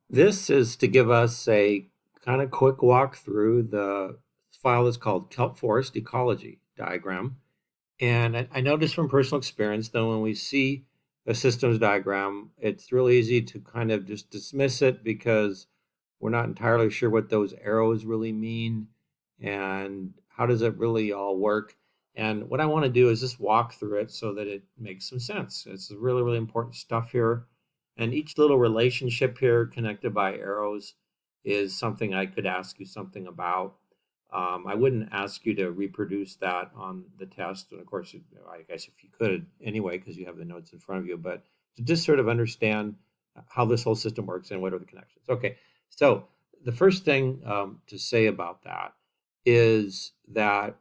This is to give us a kind of quick walk through the file that's called kelp forest ecology diagram. And I noticed from personal experience that when we see a systems diagram, it's really easy to kind of just dismiss it because we're not entirely sure what those arrows really mean and how does it really all work. And what I want to do is just walk through it so that it makes some sense. It's really, really important stuff here. And each little relationship here connected by arrows is something I could ask you something about. I wouldn't ask you to reproduce that on the test. And of course, I guess if you could anyway, because you have the notes in front of you, but to just sort of understand how this whole system works and what are the connections. Okay, so the first thing to say about that is that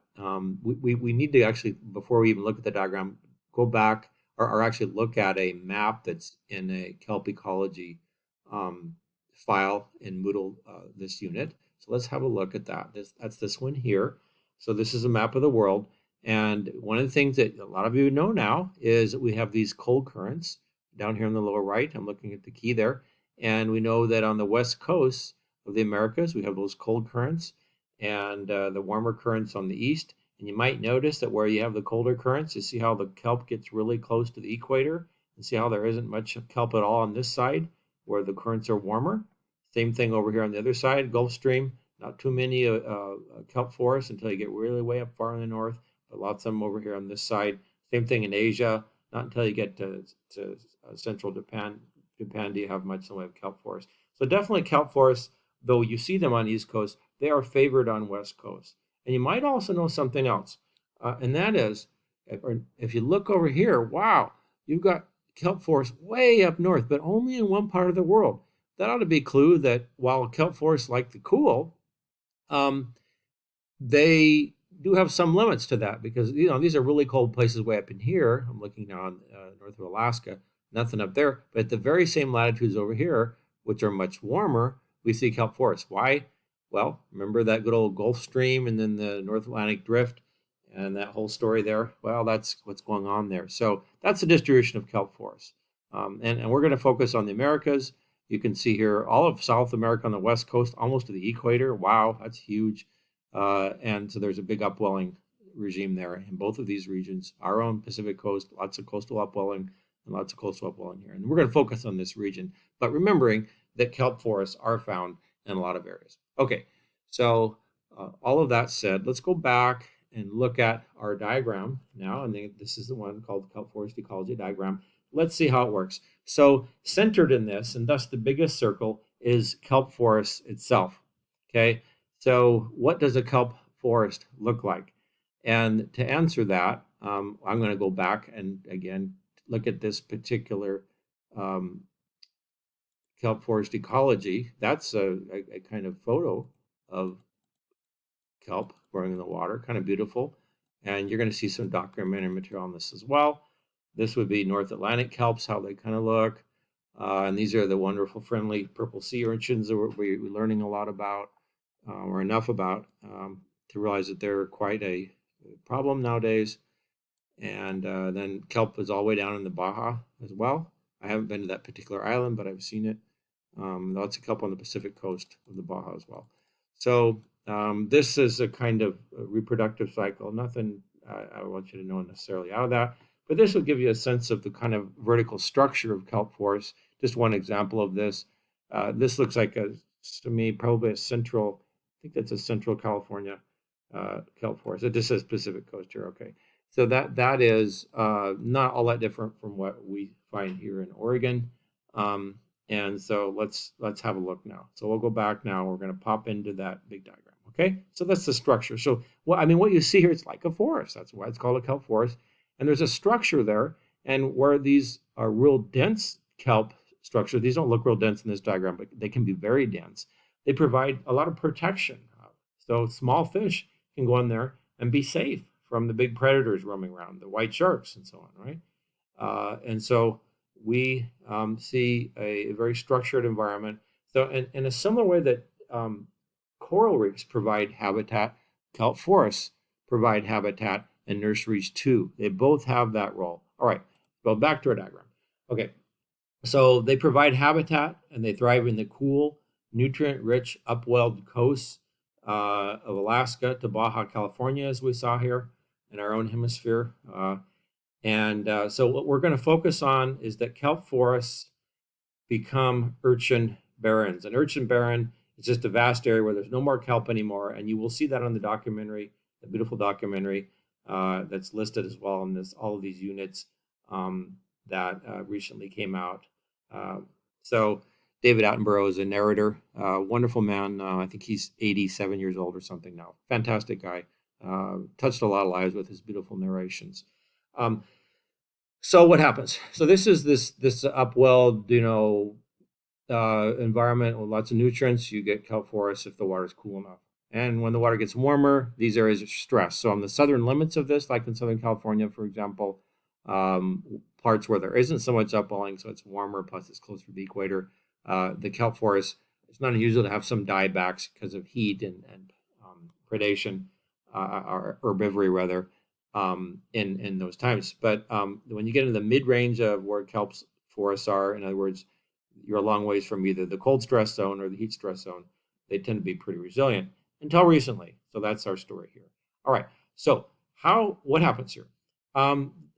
we need to actually, before we even look at the diagram, go back or actually look at a map that's in a kelp ecology um, file in Moodle, this unit. So let's have a look at that. That's this one here. So this is a map of the world. And one of the things that a lot of you know now is that we have these cold currents down here in the lower right. I'm looking at the key there. And we know that on the west coast of the Americas, we have those cold currents and the warmer currents on the east. And you might notice that where you have the colder currents, you see how the kelp gets really close to the equator, and see how there isn't much kelp at all on this side where the currents are warmer. Same thing over here on the other side, Gulf Stream, not too many kelp forests until you get really way up far in the north, but lots of them over here on this side. Same thing in Asia, not until you get to central Japan do you have much in the way of kelp forests. So definitely kelp forests, though you see them on the East Coast, they are favored on West Coast. And you might also know something else, and that is, if you look over here, wow, you've got kelp forests way up north, but only in one part of the world. That ought to be a clue that while kelp forests like the cool, um, they do have some limits to that because these are really cold places way up in here. I'm looking now on north of Alaska, nothing up there, but at the very same latitudes over here, which are much warmer, we see kelp forests. Why? Well, remember that good old Gulf Stream and then the North Atlantic Drift and that whole story there. Well, that's what's going on there. So that's the distribution of kelp forests, and we're going to focus on the Americas. You can see here all of South America on the west coast, almost to the equator. Wow, that's huge. And so there's a big upwelling regime there in both of these regions. Our own Pacific coast, lots of coastal upwelling and lots of coastal upwelling here. And we're going to focus on this region, but remembering that kelp forests are found in a lot of areas. Okay, so all of that said, let's go back and look at our diagram now. And this is the one called the kelp forest ecology diagram. Let's see how it works. So centered in this, and thus the biggest circle, is kelp forest itself. Okay, so what does a kelp forest look like? And to answer that, I'm going to go back and again look at this particular um, kelp forest ecology. That's a kind of photo of kelp growing in the water, kind of beautiful. And you're going to see some documentary material on this as well. This would be North Atlantic kelps, how they kind of look. And these are the wonderful, friendly purple sea urchins that we're learning a lot about, or enough about, to realize that they're quite a problem nowadays. And then kelp is all the way down in the Baja as well. I haven't been to that particular island, but I've seen it. Lots of kelp on the Pacific coast of the Baja as well. So this is a kind of reproductive cycle. Nothing I want you to know necessarily out of that, but this will give you a sense of the kind of vertical structure of kelp forests. Just one example of this. This looks like to me, probably a central, I think that's a central California kelp forest. It just says Pacific coast here. Okay. So that is not all that different from what we find here in Oregon. And so let's have a look now. So we'll go back now. We're going to pop into that big diagram. Okay, so that's the structure. So what you see here, it's like a forest. That's why it's called a kelp forest. And there's a structure there, and where these are real dense kelp structures, these don't look real dense in this diagram, but they can be very dense. They provide a lot of protection. So small fish can go in there and be safe from the big predators roaming around, the white sharks and so on, right? And so we see a very structured environment. So in a similar way that coral reefs provide habitat, kelp forests provide habitat, and nurseries too. They both have that role. All right, go back to our diagram. Okay, So they provide habitat and they thrive in the cool, nutrient-rich, upwelled coasts of Alaska to Baja California, as we saw here in our own hemisphere. And so what we're going to focus on is that kelp forests become urchin barrens. An urchin barren is just a vast area where there's no more kelp anymore, and you will see that on the documentary, the beautiful documentary that's listed as well in this all of these units that recently came out. Uh, so David Attenborough is a narrator, wonderful man. I think he's 87 years old or something now. Fantastic guy. Touched a lot of lives with his beautiful narrations. Um, so what happens? So this is this upwelled, environment with lots of nutrients. You get kelp forests if the water is cool enough. And when the water gets warmer, these areas are stressed. So on the southern limits of this, like in Southern California, for example, parts where there isn't so much upwelling, so it's warmer, plus it's closer to the equator, the kelp forest, it's not unusual to have some diebacks because of heat and predation, or herbivory rather, in those times. But when you get into the mid range of where kelp forests are, in other words, you're a long ways from either the cold stress zone or the heat stress zone, they tend to be pretty resilient until recently. So that's our story here. All right. So what happens here?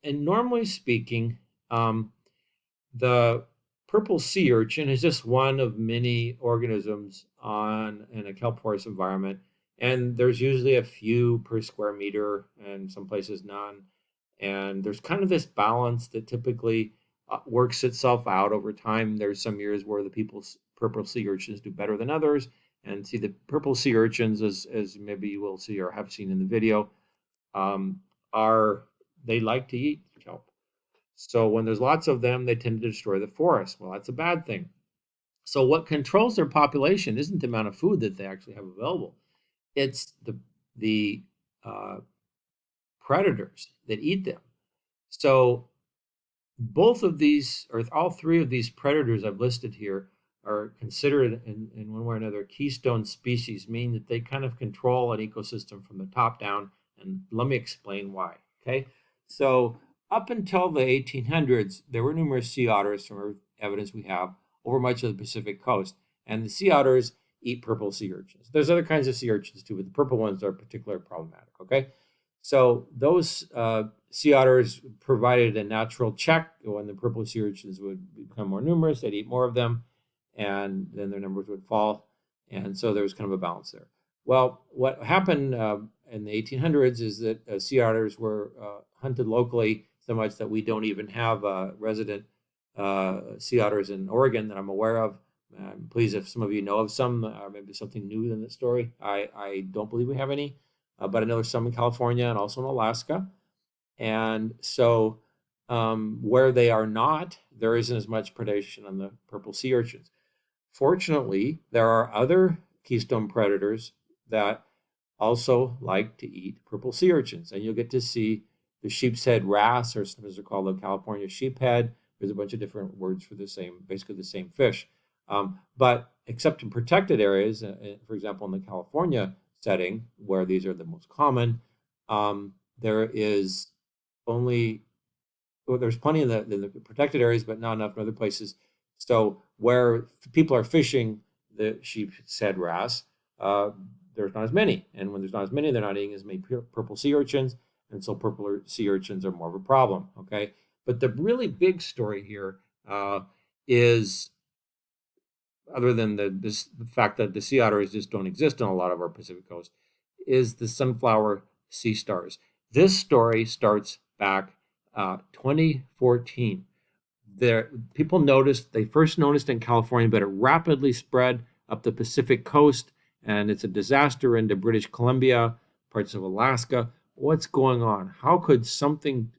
And normally speaking, the purple sea urchin is just one of many organisms in a kelp forest environment, and there's usually a few per square meter, and some places none. And there's kind of this balance that typically works itself out over time. There's some years where the purple sea urchins do better than others, and see the purple sea urchins, as maybe you will see or have seen in the video, um, are they like to eat kelp. So when there's lots of them, they tend to destroy the forest. Well, that's a bad thing. So what controls their population isn't the amount of food that they actually have available. It's the uh, predators that eat them. So both of these, or all three of these predators I've listed here, are considered in one way or another keystone species, meaning that they kind of control an ecosystem from the top down. And let me explain why. Okay. So up until the 1800s, there were numerous sea otters, from evidence we have, over much of the Pacific coast. And the sea otters eat purple sea urchins. There's other kinds of sea urchins too, but the purple ones are particularly problematic. Okay. So those sea otters provided a natural check. When the purple sea urchins would become more numerous, they'd eat more of them, and then their numbers would fall. And so there was kind of a balance there. Well, what happened in the 1800s is that sea otters were hunted locally so much that we don't even have resident sea otters in Oregon that I'm aware of. Please, if some of you know of some, maybe something new in the story. I don't believe we have any, but I know there's some in California and also in Alaska. And so where they are not, there isn't as much predation on the purple sea urchins. Fortunately, there are other keystone predators that also like to eat purple sea urchins, and you'll get to see the sheep's head wrasse, or sometimes they're called the California sheephead. There's a bunch of different words for the same, basically the same fish. But except in protected areas, for example, in the California setting, where these are the most common, there is only, well, there's plenty in the protected areas, but not enough in other places. So where people are fishing the sheep's head wrasse, uh, there's not as many. And when there's not as many, they're not eating as many purple sea urchins. And so purple sea urchins are more of a problem. Okay. But the really big story here is, other than the fact that the sea otters just don't exist on a lot of our Pacific coast, is the sunflower sea stars. This story starts back 2014. There, people noticed, they first noticed in California, but it rapidly spread up the Pacific coast, and it's a disaster into British Columbia, parts of Alaska. What's going on? How could something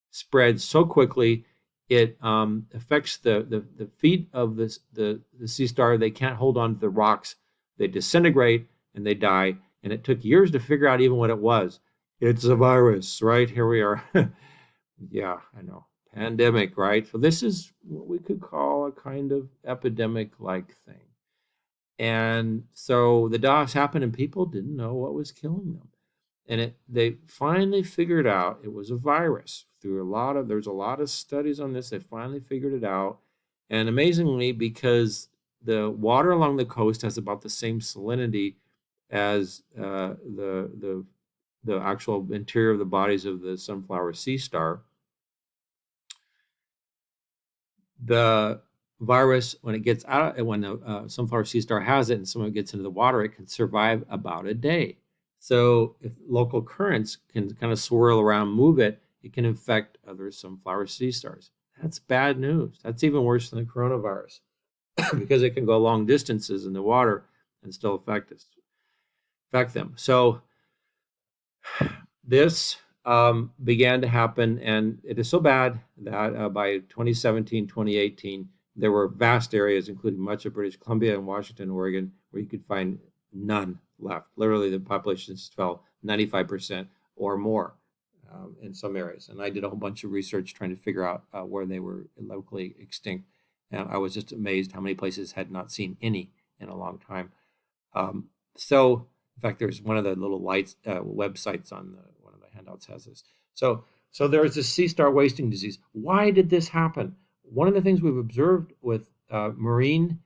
spread so quickly? It affects the feet of the sea star. They can't hold on to the rocks. They disintegrate and they die. And it took years to figure out even what it was. It's a virus, right? Here we are. Yeah, I know. Pandemic, right? So this is what we could call a kind of epidemic-like thing. And so the DOS happened and people didn't know what was killing them. And they finally figured out it was a virus. There's a lot of studies on this. They finally figured it out. And amazingly, because the water along the coast has about the same salinity as the actual interior of the bodies of the sunflower sea star, the virus, when it gets out, when the sunflower sea star has it and someone gets into the water, it can survive about a day. So if local currents can kind of swirl around, move it, it can infect other sunflower sea stars. That's bad news. That's even worse than the coronavirus because it can go long distances in the water and still affect them. So this began to happen, and it is so bad that by 2017, 2018, there were vast areas, including much of British Columbia and Washington, Oregon, where you could find none left. Literally, the populations fell 95% or more in some areas. And I did a whole bunch of research trying to figure out where they were locally extinct. And I was just amazed how many places had not seen any in a long time. So, in fact, there's one of the little lights websites on one of the handouts has this. So there's this sea star wasting disease. Why did this happen? One of the things we've observed with marine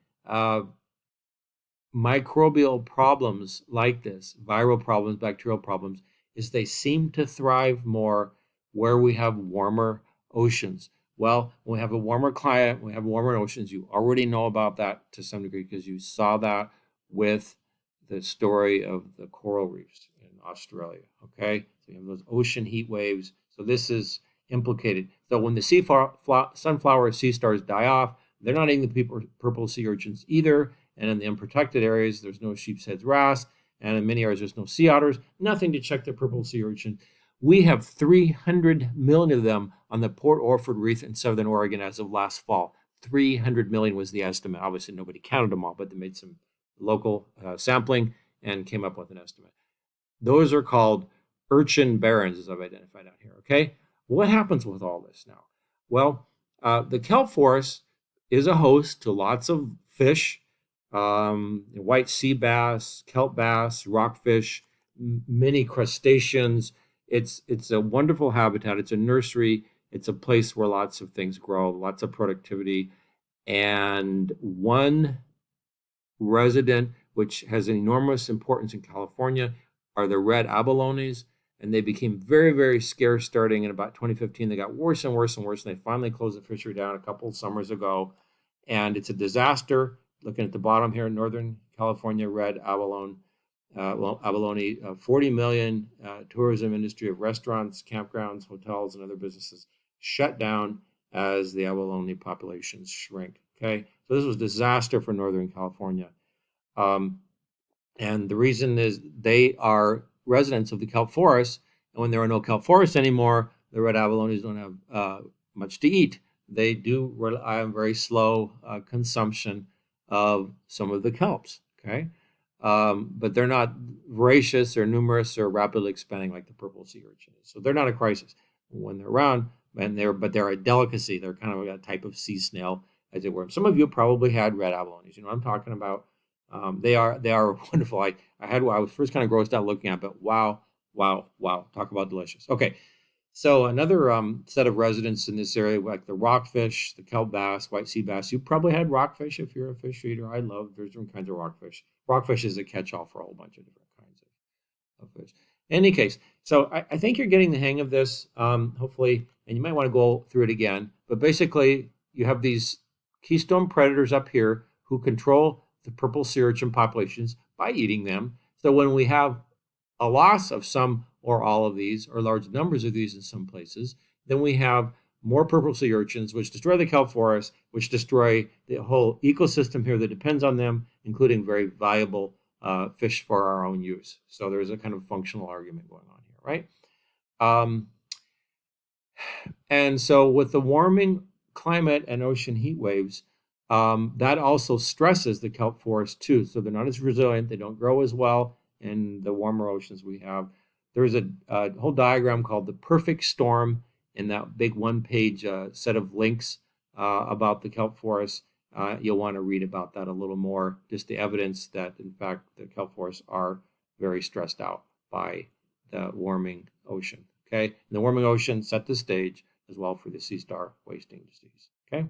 microbial problems like this, viral problems, bacterial problems, is they seem to thrive more where we have warmer oceans. Well, when we have a warmer climate, we have warmer oceans. You already know about that to some degree because you saw that with the story of the coral reefs in Australia. Okay, so you have those ocean heat waves. So this is implicated. So when the sunflower sea stars die off, they're not eating the purple sea urchins either. And in the unprotected areas, there's no sheep's head wrasse. And in many areas, there's no sea otters. Nothing to check the purple sea urchin. We have 300 million of them on the Port Orford Reef in southern Oregon as of last fall. 300 million was the estimate. Obviously, nobody counted them all, but they made some local sampling and came up with an estimate. Those are called urchin barrens, as I've identified out here. Okay, what happens with all this now? Well, the kelp forest is a host to lots of fish, white sea bass, kelp bass, rockfish, many crustaceans. It's a wonderful habitat. It's a nursery. It's a place where lots of things grow, lots of productivity, and one resident, which has an enormous importance in California, are the red abalones. And they became very, very scarce starting in about 2015. They got worse and worse and worse. And they finally closed the fishery down a couple of summers ago. And it's a disaster. Looking at the bottom here, Northern California red abalone, abalone, 40 million tourism industry of restaurants, campgrounds, hotels, and other businesses shut down as the abalone populations shrink. Okay, so this was a disaster for Northern California. Um, and the reason is they are residents of the kelp forest. And when there are no kelp forests anymore, the red abalones don't have much to eat. They do rely on very slow consumption of some of the kelps. Okay. But they're not voracious or numerous or rapidly expanding like the purple sea urchin is. So they're not a crisis when they're around, but they're a delicacy. They're kind of a type of sea snail, as it were. Some of you probably had red abalones. You know what I'm talking about. They are wonderful. I was first kind of grossed out looking at, but wow, wow, wow! Talk about delicious. Okay, so another set of residents in this area, like the rockfish, the kelp bass, white sea bass. You probably had rockfish if you're a fish eater. There's different kinds of rockfish. Rockfish is a catch-all for a whole bunch of different kinds of fish. In any case, so I think you're getting the hang of this, hopefully, and you might want to go through it again. But basically, you have these keystone predators up here who control the purple sea urchin populations by eating them. So when we have a loss of some or all of these, or large numbers of these in some places, then we have more purple sea urchins, which destroy the kelp forest, which destroy the whole ecosystem here that depends on them, including very valuable fish for our own use. So there's a kind of functional argument going on here, right? And so with the warming climate and ocean heat waves, that also stresses the kelp forest too. So they're not as resilient. They don't grow as well in the warmer oceans we have. There's a whole diagram called the perfect storm in that big one-page set of links about the kelp forest. You'll want to read about that a little more, just the evidence that, in fact, the kelp forests are very stressed out by the warming ocean. Okay, and the warming ocean set the stage as well for the sea star wasting disease. Okay.